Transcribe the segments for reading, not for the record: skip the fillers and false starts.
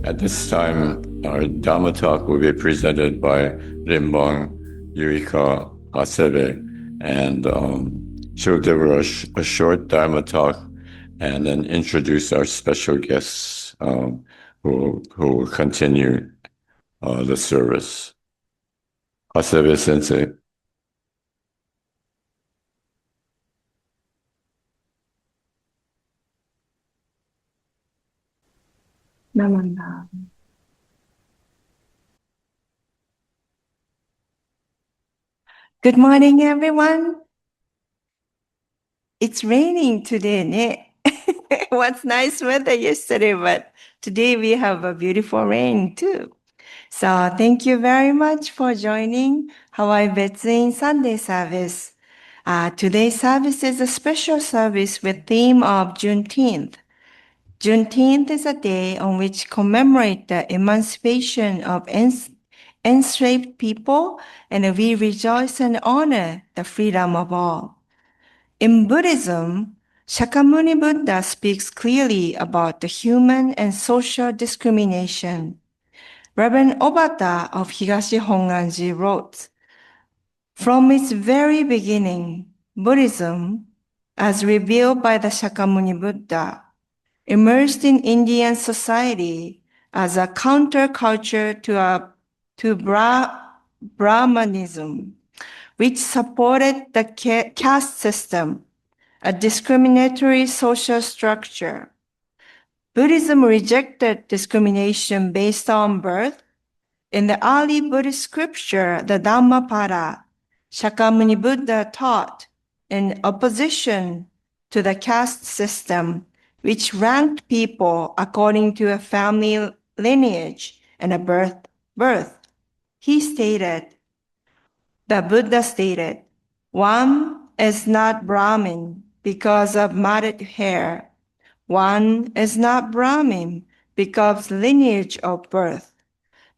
At this time, our Dhamma talk will be presented by Rimban Yuika Hasebe, and she'll give us a short Dhamma talk and then introduce our special guests who will continue the service. Hasebe Sensei. Namanda. Good morning, everyone. It's raining today, ne? It was nice weather yesterday, but today we have a beautiful rain too. So thank you very much for joining Hawaii Betsuin Sunday service. Today's service is a special service with theme of Juneteenth. Juneteenth is a day on which commemorate the emancipation of enslaved people, and we rejoice and honor the freedom of all. In Buddhism, Shakyamuni Buddha speaks clearly about the human and social discrimination. Reverend Obata of Higashi Honganji wrote, "From its very beginning, Buddhism, as revealed by the Shakyamuni Buddha, emerged in Indian society as a counterculture to Brahmanism, which supported the caste system, a discriminatory social structure. Buddhism rejected discrimination based on birth. In the early Buddhist scripture, the Dhammapada, Shakyamuni Buddha taught in opposition to the caste system, which ranked people according to a family lineage and a birth. The Buddha stated, one is not Brahmin because of matted hair. One is not Brahmin because of lineage of birth.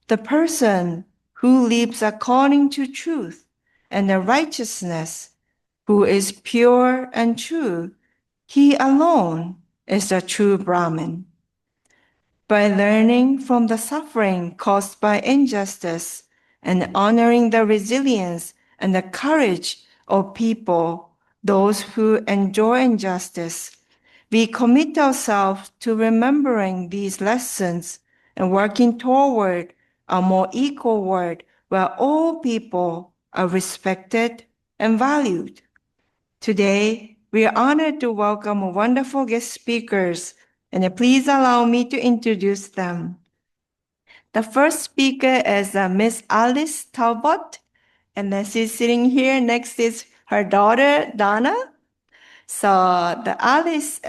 The person who lives according to truth and the righteousness, who is pure and true, he alone is the true Brahmin. By learning from the suffering caused by injustice and honoring the resilience and the courage of people, those who enjoy injustice, we commit ourselves to remembering these lessons and working toward a more equal world where all people are respected and valued. Today, we are honored to welcome wonderful guest speakers, and please allow me to introduce them. The first speaker is Miss Alice Talbot, and she's sitting here. Next is her daughter, Donna. So the Alice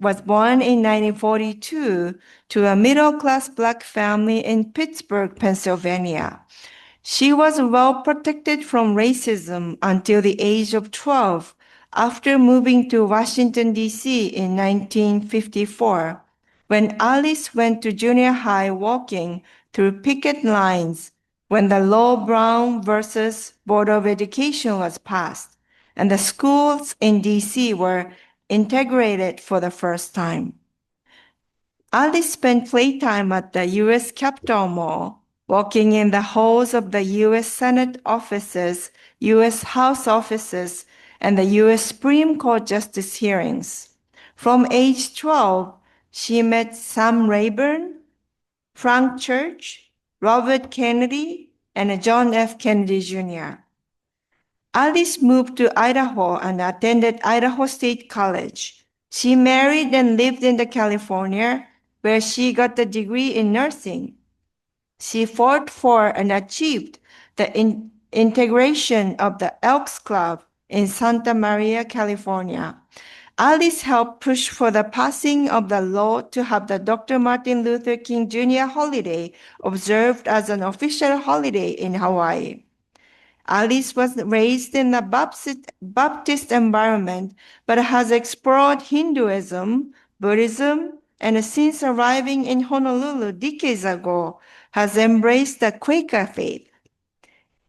was born in 1942 to a middle-class Black family in Pittsburgh, Pennsylvania. She was well protected from racism until the age of 12, after moving to Washington, D.C. in 1954, when Alice went to junior high walking through picket lines when the Law Brown versus Board of Education was passed, and the schools in D.C. were integrated for the first time. Alice spent playtime at the U.S. Capitol Mall, walking in the halls of the U.S. Senate offices, U.S. House offices, and the U.S. Supreme Court justice hearings. From age 12, she met Sam Rayburn, Frank Church, Robert Kennedy, and John F. Kennedy Jr. Alice moved to Idaho and attended Idaho State College. She married and lived in California, where she got a degree in nursing. She fought for and achieved the integration of the Elks Club in Santa Maria, California. Alice helped push for the passing of the law to have the Dr. Martin Luther King Jr. holiday observed as an official holiday in Hawaii. Alice was raised in a Baptist environment, but has explored Hinduism, Buddhism, and since arriving in Honolulu decades ago, has embraced the Quaker faith.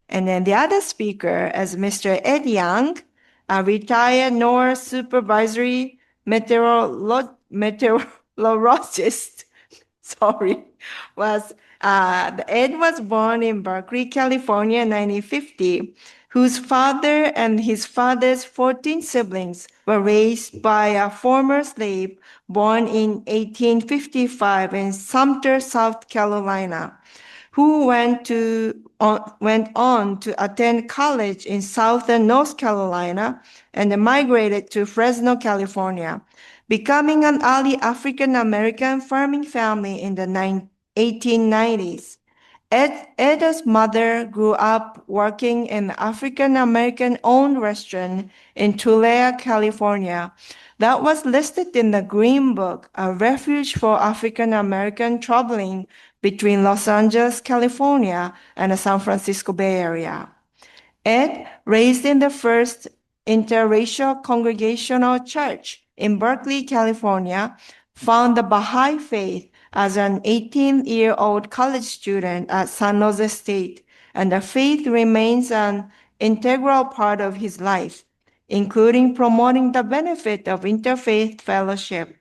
And then the other speaker is Mr. Ed Young, a retired NOAA supervisory meteorologist. Sorry, Ed was born in Berkeley, California in 1950, whose father and his father's 14 siblings were raised by a former slave born in 1855 in Sumter, South Carolina, who went on to attend college in southern North Carolina and migrated to Fresno, California, becoming an early African-American farming family in the 1890s. Ed's mother grew up working in an African-American-owned restaurant in Tulare, California, that was listed in the Green Book, a refuge for African-American traveling between Los Angeles, California, and the San Francisco Bay Area. Ed, raised in the first interracial congregational church in Berkeley, California, found the Bahá'í faith as an 18-year-old college student at San Jose State, and the faith remains an integral part of his life, including promoting the benefit of interfaith fellowship.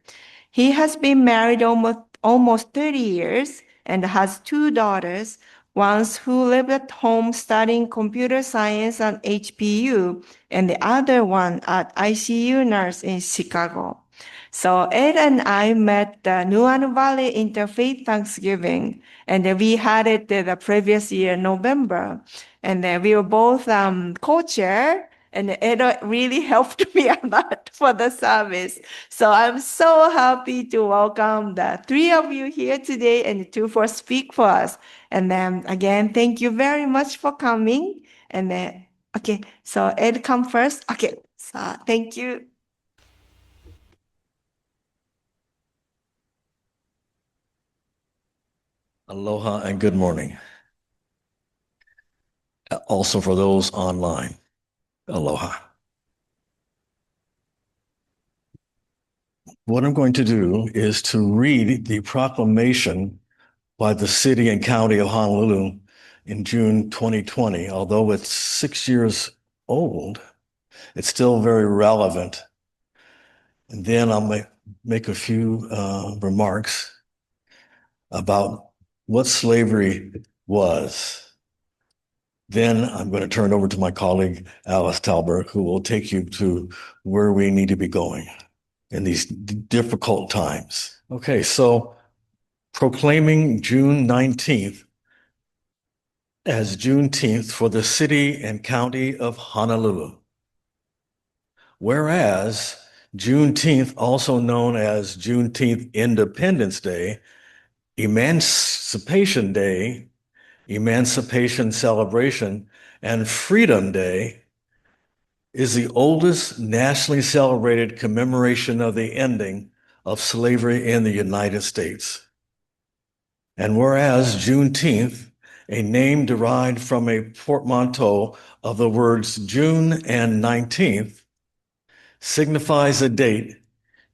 He has been married almost 30 years and has 2 daughters, one who lives at home studying computer science at HPU, and the other one at ICU nurse in Chicago. So Ed and I met the Nuuanu Valley Interfaith Thanksgiving, and we had it the previous year, November. And we were both co-chair, and Ed really helped me a lot for the service. So I'm so happy to welcome the 3 of you here today and the 2 for speak for us. And then again, thank you very much for coming. And then, okay, so Ed come first. Okay, so thank you. Aloha and good morning. Also for those online, aloha. What I'm going to do is to read the proclamation by the city and county of Honolulu in June 2020. Although it's 6 years old, it's still very relevant. And then I'll make a few remarks about what slavery was. Then I'm going to turn over to my colleague, Alice Talbot, who will take you to where we need to be going in these difficult times. Okay, so proclaiming June 19th as Juneteenth for the city and county of Honolulu. Whereas Juneteenth, also known as Juneteenth Independence Day, Emancipation Day, Emancipation Celebration, and Freedom Day, is the oldest nationally celebrated commemoration of the ending of slavery in the United States. And whereas Juneteenth, a name derived from a portmanteau of the words June and 19th, signifies a date,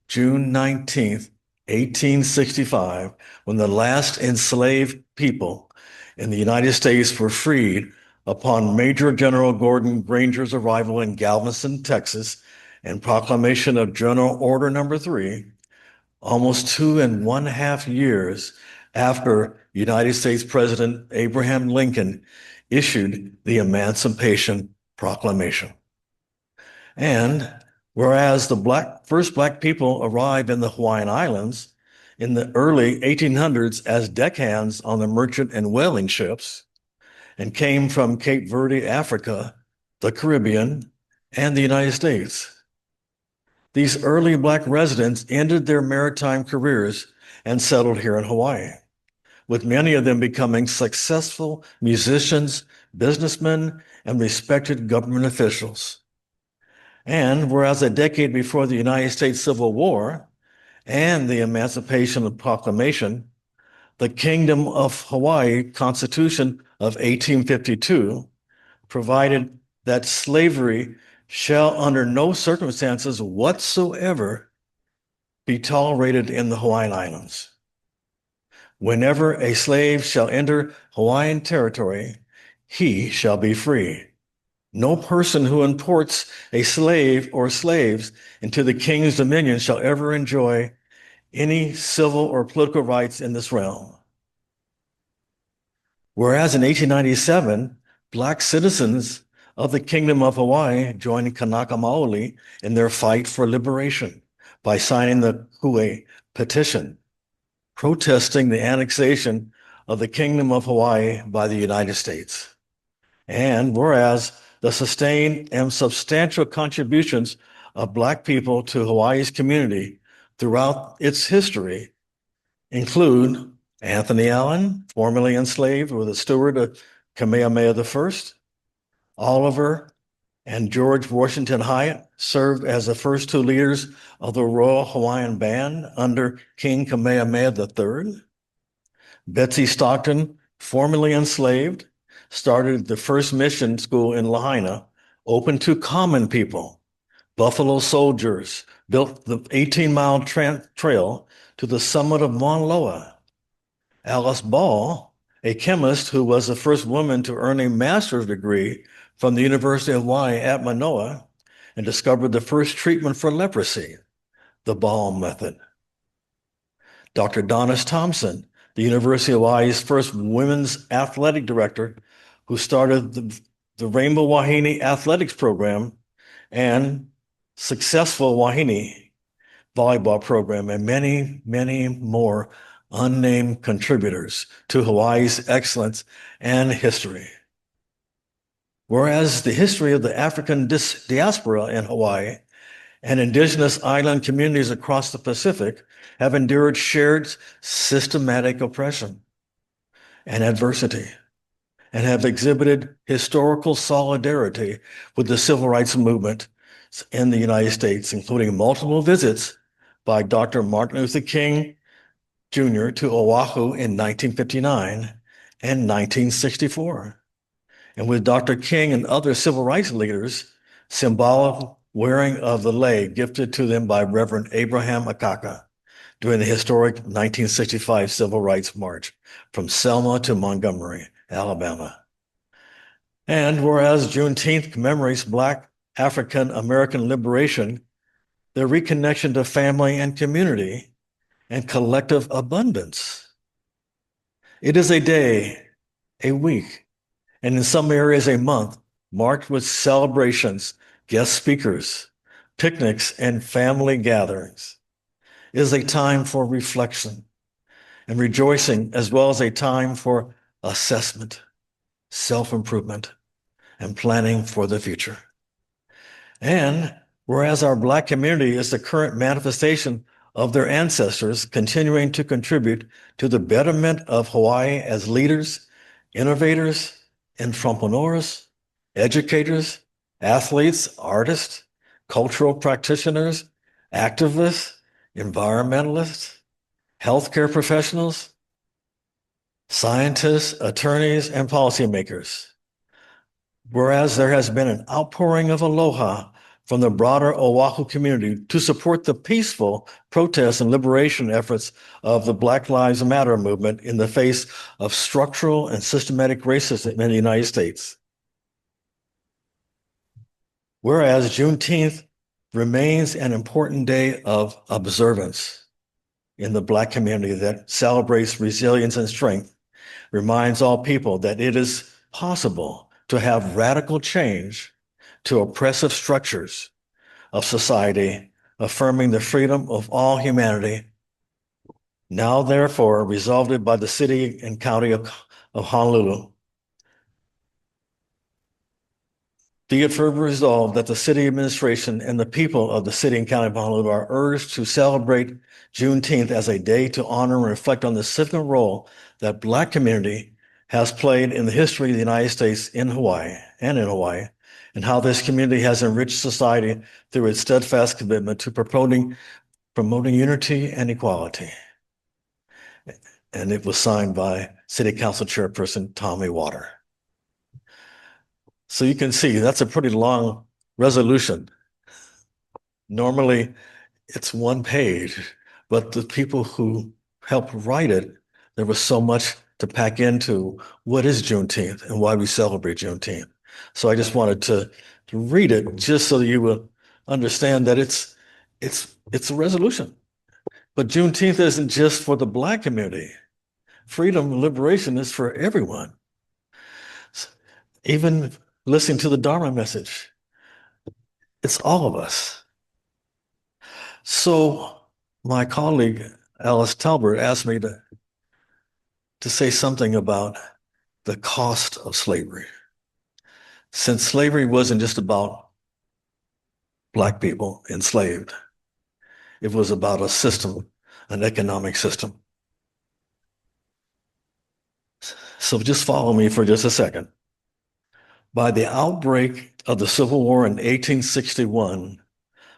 June 19th, 1865, when the last enslaved people in the United States were freed upon Major General Gordon Granger's arrival in Galveston, Texas, and proclamation of General Order Number 3, almost 2.5 years after United States President Abraham Lincoln issued the Emancipation Proclamation. And whereas the first Black people arrived in the Hawaiian Islands in the early 1800s as deckhands on the merchant and whaling ships, and came from Cape Verde, Africa, the Caribbean, and the United States. These early Black residents ended their maritime careers and settled here in Hawaii, with many of them becoming successful musicians, businessmen, and respected government officials. And whereas a decade before the United States Civil War and the Emancipation Proclamation, the Kingdom of Hawaii Constitution of 1852 provided that slavery shall under no circumstances whatsoever be tolerated in the Hawaiian Islands. Whenever a slave shall enter Hawaiian territory, he shall be free. No person who imports a slave or slaves into the king's dominion shall ever enjoy any civil or political rights in this realm. Whereas in 1897, Black citizens of the Kingdom of Hawaii joined Kanaka Maoli in their fight for liberation by signing the Kue petition, protesting the annexation of the Kingdom of Hawaii by the United States. And whereas the sustained and substantial contributions of Black people to Hawaii's community throughout its history include Anthony Allen, formerly enslaved, was a steward of Kamehameha I. Oliver and George Washington Hyatt served as the first two leaders of the Royal Hawaiian Band under King Kamehameha III. Betsy Stockton, formerly enslaved, started the first mission school in Lahaina, open to common people. Buffalo Soldiers built the 18-mile trail to the summit of Mauna Loa. Alice Ball, a chemist who was the first woman to earn a master's degree from the University of Hawaii at Manoa, and discovered the first treatment for leprosy, the Ball method. Dr. Donis Thompson, the University of Hawaii's first women's athletic director, who started the Rainbow Wahine Athletics Program and successful Wahine volleyball program, and many, many more unnamed contributors to Hawaii's excellence and history. Whereas the history of the African diaspora in Hawaii and indigenous island communities across the Pacific have endured shared systematic oppression and adversity, and have exhibited historical solidarity with the civil rights movement in the United States, including multiple visits by Dr. Martin Luther King Jr. to Oahu in 1959 and 1964. And with Dr. King and other civil rights leaders, symbolic wearing of the lei gifted to them by Reverend Abraham Akaka during the historic 1965 Civil Rights March from Selma to Montgomery, Alabama. And whereas Juneteenth commemorates Black African American liberation, their reconnection to family and community, and collective abundance. It is a day, a week, and in some areas a month, marked with celebrations, guest speakers, picnics, and family gatherings. It is a time for reflection and rejoicing, as well as a time for assessment, self-improvement, and planning for the future. And whereas our Black community is the current manifestation of their ancestors, continuing to contribute to the betterment of Hawaii as leaders, innovators, entrepreneurs, educators, athletes, artists, cultural practitioners, activists, environmentalists, healthcare professionals, scientists, attorneys, and policymakers. Whereas there has been an outpouring of aloha from the broader Oahu community to support the peaceful protests and liberation efforts of the Black Lives Matter movement in the face of structural and systematic racism in the United States. Whereas Juneteenth remains an important day of observance in the Black community that celebrates resilience and strength, reminds all people that it is possible to have radical change to oppressive structures of society, affirming the freedom of all humanity, now therefore resolved by the city and county of Honolulu. Be it further resolved that the city administration and the people of the city and county of Honolulu are urged to celebrate Juneteenth as a day to honor and reflect on the significant role that Black community has played in the history of the United States in Hawaii, and how this community has enriched society through its steadfast commitment to promoting unity and equality. And it was signed by City Council Chairperson Tommy Water. So you can see that's a pretty long resolution. Normally, it's one page, but the people who helped write it, there was so much to pack into what is Juneteenth and why we celebrate Juneteenth. So I just wanted to read it just so that you will understand that it's a resolution. But Juneteenth isn't just for the Black community. Freedom and liberation is for everyone. Even listening to the Dharma message, it's all of us. So my colleague, Alice Talbot, asked me to say something about the cost of slavery. Since slavery wasn't just about Black people enslaved, it was about a system, an economic system. So just follow me for just a second. By the outbreak of the Civil War in 1861,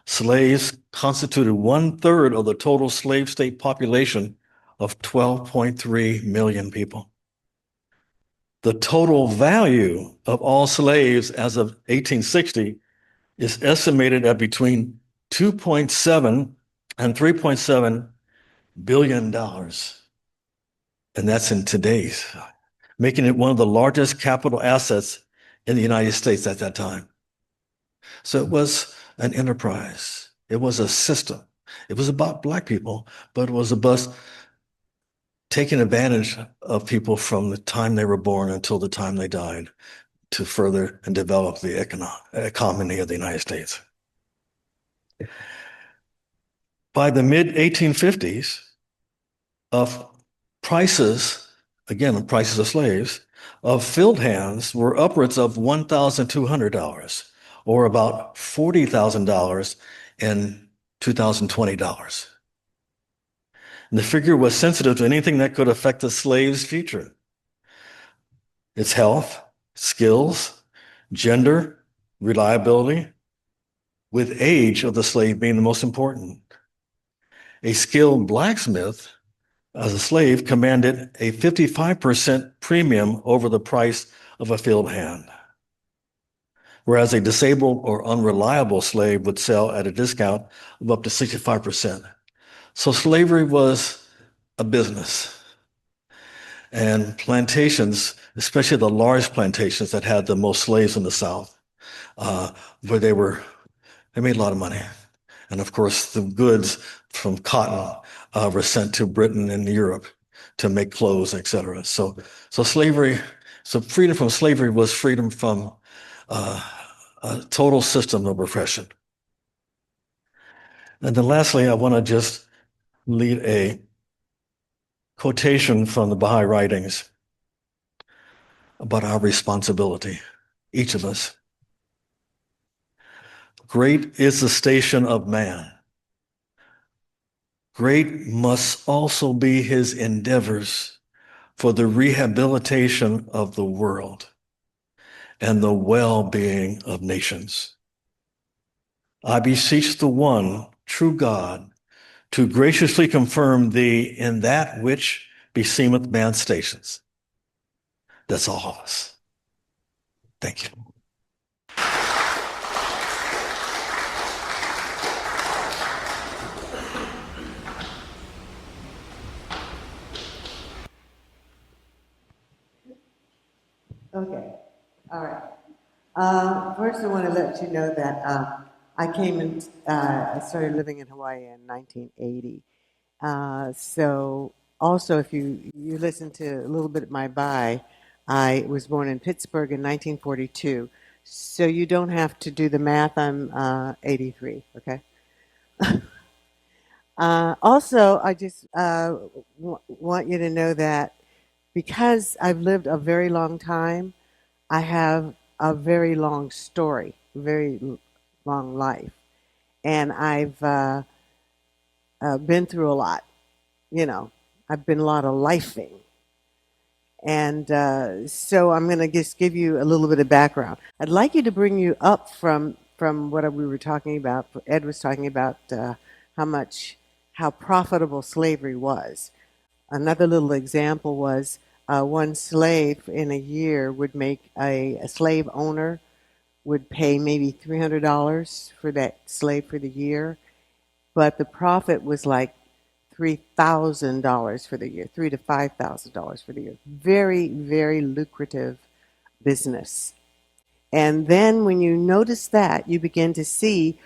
slaves constituted 1/3 of the total slave state population of 12.3 million people. The total value of all slaves as of 1860 is estimated at between 2.7 and 3.7 billion dollars. And that's in today's, making it one of the largest capital assets in the United States at that time. So it was an enterprise. It was a system. It was about Black people, but it was about taking advantage of people from the time they were born until the time they died to further and develop the economy of the United States. By the mid-1850s, prices of slaves, of field hands were upwards of $1,200, or about $40,000 in 2020 dollars. And the figure was sensitive to anything that could affect the slave's future. Its health, skills, gender, reliability, with age of the slave being the most important. A skilled blacksmith as a slave commanded a 55% premium over the price of a field hand, whereas a disabled or unreliable slave would sell at a discount of up to 65%. So slavery was a business. And plantations, especially the large plantations that had the most slaves in the South, where they made a lot of money. And of course, the goods from cotton were sent to Britain and Europe to make clothes, etc. So freedom from slavery was freedom from a total system of oppression. And then lastly, I want to just lead a quotation from the Baha'i writings about our responsibility, each of us. Great is the station of man. Great must also be his endeavors for the rehabilitation of the world and the well-being of nations. I beseech the one true God to graciously confirm thee in that which beseemeth man's stations. That's all of us. Thank you. Okay, all right. First, I want to let you know that I came and I started living in Hawaii in 1980. So also, if you listen to a little bit of my bio, I was born in Pittsburgh in 1942. So you don't have to do the math. I'm 83. Okay. Also, I just want you to know that because I've lived a very long time, I have a very long story, very long life. And I've been through a lot. You know, I've been a lot of lifing. And so I'm going to just give you a little bit of background. I'd like you to bring you up from what we were talking about. Ed was talking about how profitable slavery was. Another little example was one slave in a year would make a slave owner would pay maybe $300 for that slave for the year. but the profit was like $3,000 for the year, $3,000 to $5,000 for the year. Very, very lucrative business. And then when you notice that, you begin to see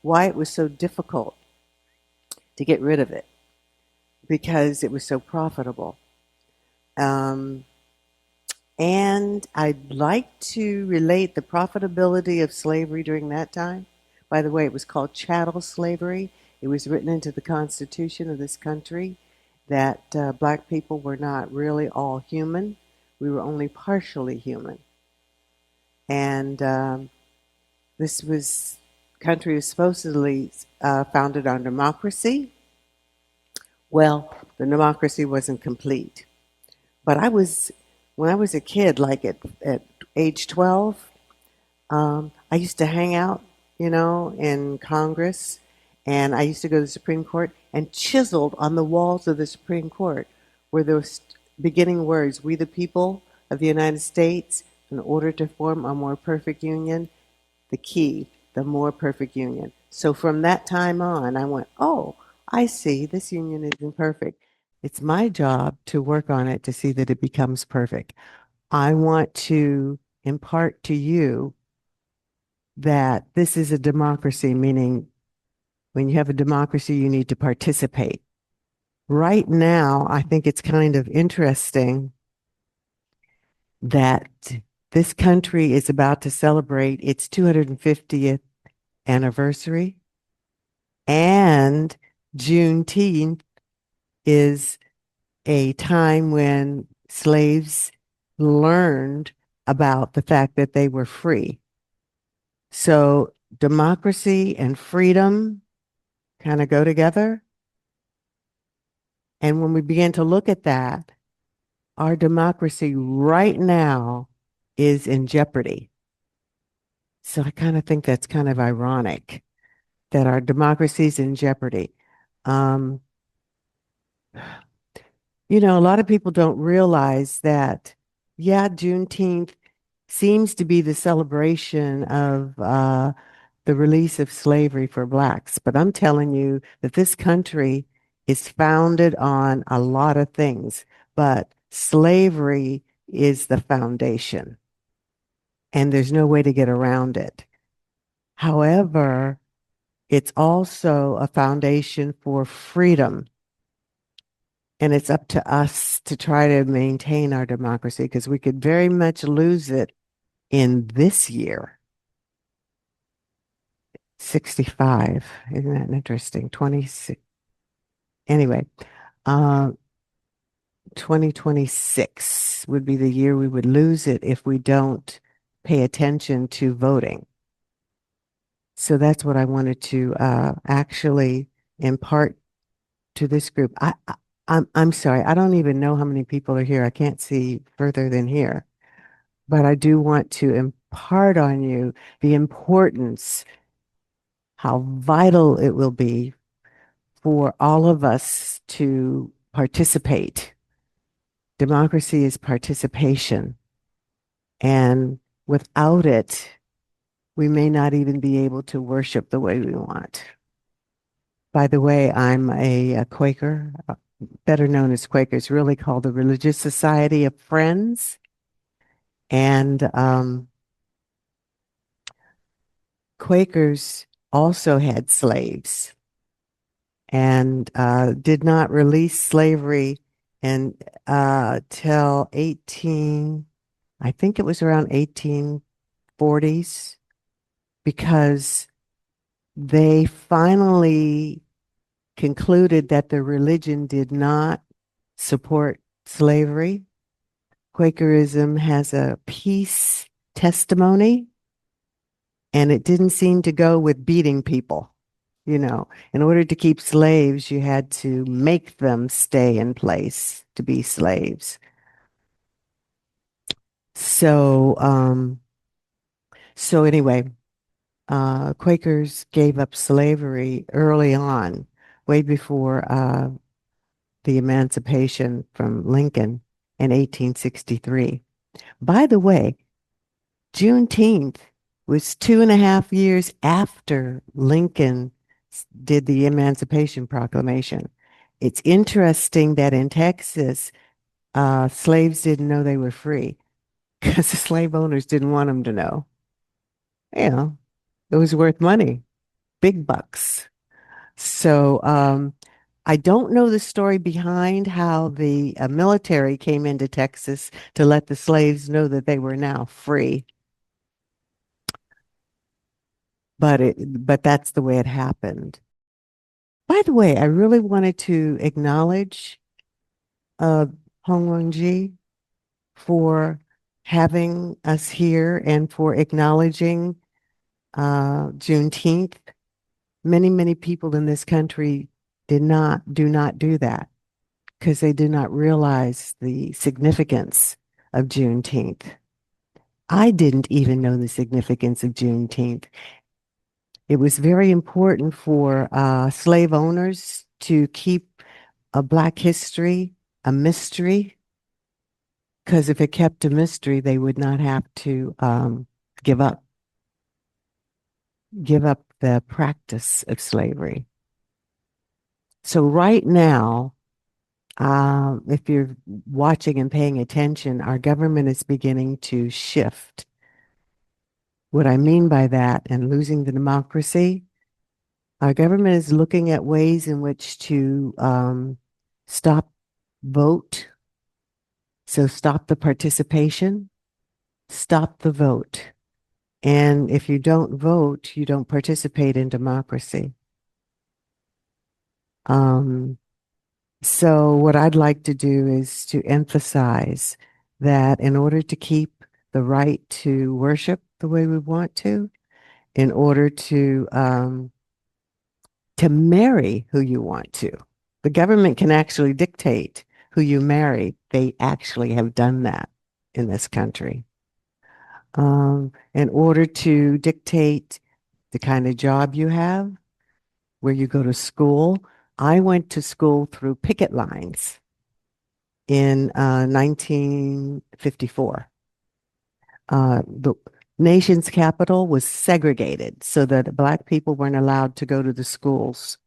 why it was so difficult to get rid of it, because it was so profitable. And I'd like to relate the profitability of slavery during that time. By the way, it was called chattel slavery. It was written into the Constitution of this country that black people were not really all human. We were only partially human. And this country was supposedly founded on democracy. Well, the democracy wasn't complete. But when I was a kid, like at age 12, I used to hang out, in Congress, and I used to go to the Supreme Court, and chiseled on the walls of the Supreme Court were those beginning words, "We the people of the United States, in order to form a more perfect union," the key, the more perfect union. So from that time on, I went, oh, I see, this union isn't perfect. It's my job to work on it to see that it becomes perfect. I want to impart to you that this is a democracy, meaning when you have a democracy, you need to participate. Right now, I think it's kind of interesting that this country is about to celebrate its 250th anniversary, and Juneteenth is a time when slaves learned about the fact that they were free. So democracy and freedom kind of go together. And when we begin to look at that, our democracy right now is in jeopardy. So I kind of think that's kind of ironic that our democracy is in jeopardy. A lot of people don't realize that, Juneteenth seems to be the celebration of the release of slavery for blacks. But I'm telling you that this country is founded on a lot of things, but slavery is the foundation, and there's no way to get around it. However, it's also a foundation for freedom. And it's up to us to try to maintain our democracy, because we could very much lose it in this year. 65. Isn't that interesting? 26. Anyway, 2026 would be the year we would lose it if we don't pay attention to voting. So that's what I wanted to actually impart to this group. I'm sorry, I don't even know how many people are here. I can't see further than here. But I do want to impart on you the importance, how vital it will be for all of us to participate. Democracy is participation. And without it, we may not even be able to worship the way we want. By the way, I'm a Quaker, better known as Quakers, really called the Religious Society of Friends. And Quakers also had slaves and did not release slavery until I think it was around 1840s, because they finally concluded that the religion did not support slavery. Quakerism has a peace testimony, and it didn't seem to go with beating people. In order to keep slaves, you had to make them stay in place to be slaves. So anyway, Quakers gave up slavery early on, way before the Emancipation from Lincoln in 1863. By the way, Juneteenth was 2.5 years after Lincoln did the Emancipation Proclamation. It's interesting that in Texas, slaves didn't know they were free because the slave owners didn't want them to know. You know, it was worth money, big bucks. So I don't know the story behind how the military came into Texas to let the slaves know that they were now free. But that's the way it happened. By the way, I really wanted to acknowledge Hong Ji for having us here and for acknowledging Juneteenth. Many, many people in this country do not do that because they do not realize the significance of Juneteenth. I didn't even know the significance of Juneteenth. It was very important for slave owners to keep Black history a mystery, because if it kept a mystery, they would not have to give up the practice of slavery. So right now, if you're watching and paying attention, our government is beginning to shift. What I mean by that, and losing the democracy, our government is looking at ways in which to stop vote. So stop the participation, stop the vote. And if you don't vote, you don't participate in democracy. So what I'd like to do is to emphasize that in order to keep the right to worship the way we want to, in order to marry who you want to, the government can actually dictate who you marry. They actually have done that in this country. In order to dictate the kind of job you have, where you go to school. I went to school through picket lines in 1954. The nation's capital was segregated so that Black people weren't allowed to go to the schools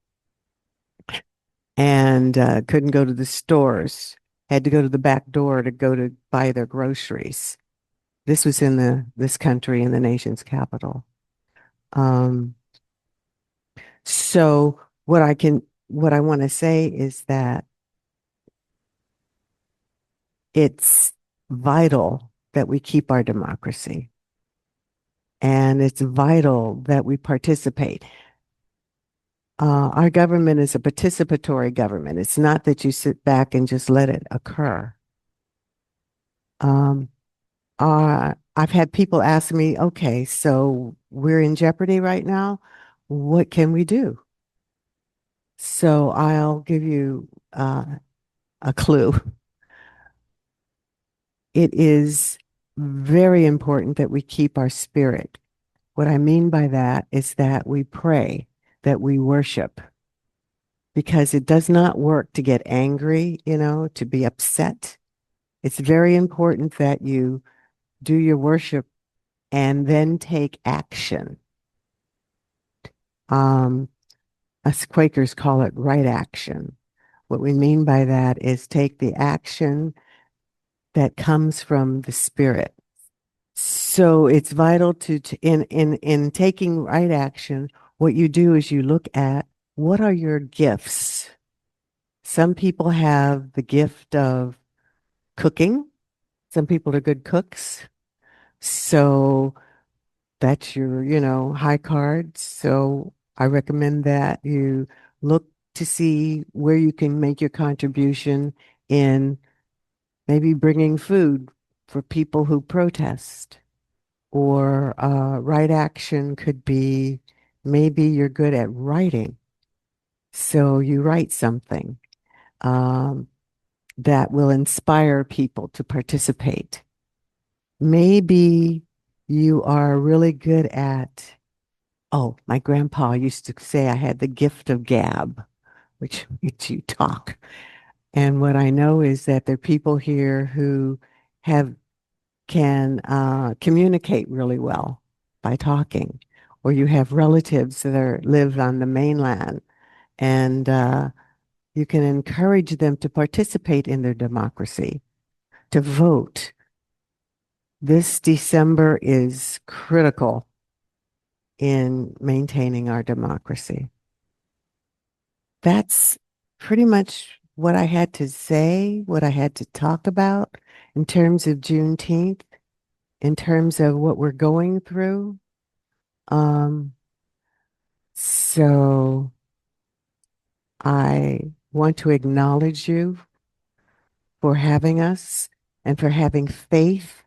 and couldn't go to the stores, had to go to the back door to go to buy their groceries. This was in this country, in the nation's capital. So what I want to say is that it's vital that we keep our democracy, and it's vital that we participate. Our government is a participatory government. It's not that you sit back and just let it occur. I've had people ask me, okay, so we're in jeopardy right now. What can we do? So I'll give you a clue. It is very important that we keep our spirit. What I mean by that is that we pray, that we worship, because it does not work to get angry, to be upset. It's very important that you do your worship and then take action. Us Quakers call it right action. What we mean by that is take the action that comes from the spirit. So it's vital in taking right action. What you do is you look at what are your gifts. Some people have the gift of cooking. Some people are good cooks. So that's your, high card. So I recommend that you look to see where you can make your contribution in maybe bringing food for people who protest. Or right action could be maybe you're good at writing. So you write something that will inspire people to participate. Maybe you are really good at, my grandpa used to say I had the gift of gab, which makes you talk. And what I know is that there are people here who can communicate really well by talking. or you have relatives that live on the mainland, and you can encourage them to participate in their democracy, to vote. This December is critical in maintaining our democracy. That's pretty much what I had to say, what I had to talk about in terms of Juneteenth, in terms of what we're going through. So I want to acknowledge you for having us and for having faith,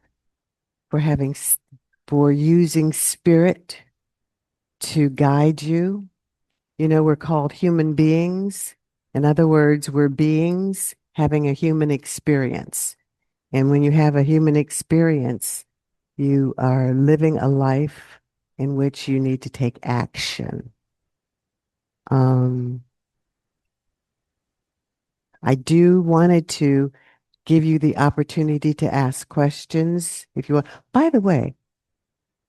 for using spirit to guide you. You know, we're called human beings. In other words, we're beings having a human experience. And when you have a human experience, you are living a life in which you need to take action. I wanted to give you the opportunity to ask questions if you want. By the way,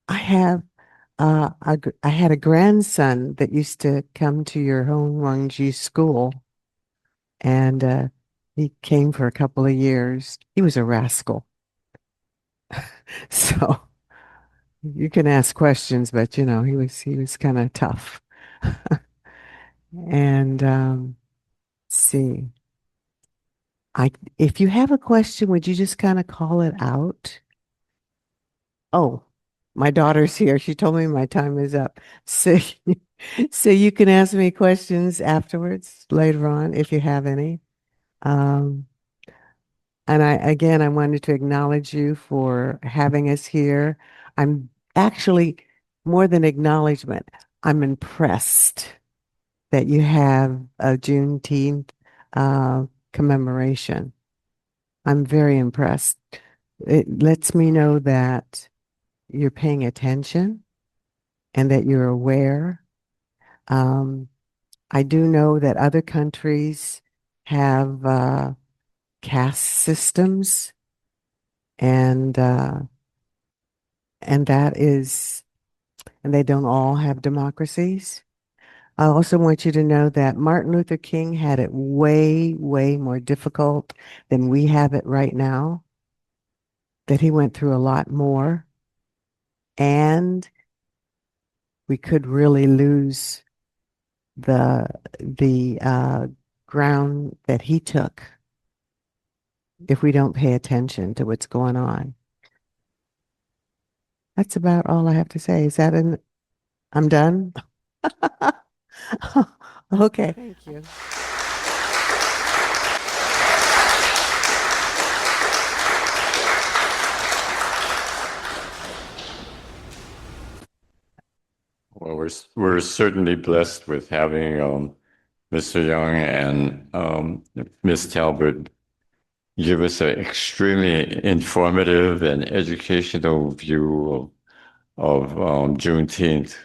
I had a grandson that used to come to your Hongwanji school, and he came for a couple of years. He was a rascal. So you can ask questions, but you know, he was kind of tough. And see. If you have a question, would you just kind of call it out? Oh, my daughter's here. She told me my time is up. So, so you can ask me questions afterwards, later on, if you have any. And I wanted to acknowledge you for having us here. I'm actually more than acknowledgement. I'm impressed that you have a Juneteenth commemoration. I'm very impressed. It lets me know that you're paying attention and that you're aware. I do know that other countries have caste systems, and they don't all have democracies. I also want you to know that Martin Luther King had it way, way more difficult than we have it right now, that he went through a lot more, and we could really lose the ground that he took if we don't pay attention to what's going on. That's about all I have to say. I'm done? Okay. Thank you. Well, we're certainly blessed with having Mr. Young and Ms. Talbot give us an extremely informative and educational view of Juneteenth.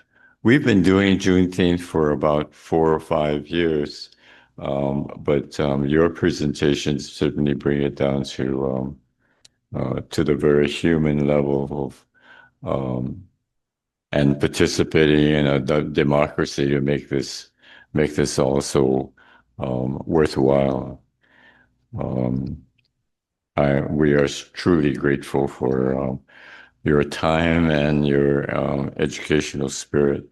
We've been doing Juneteenth for about 4 or 5 years, but your presentations certainly bring it down to the very human level of and participating in a democracy to make this also worthwhile. We are truly grateful for your time and your educational spirit.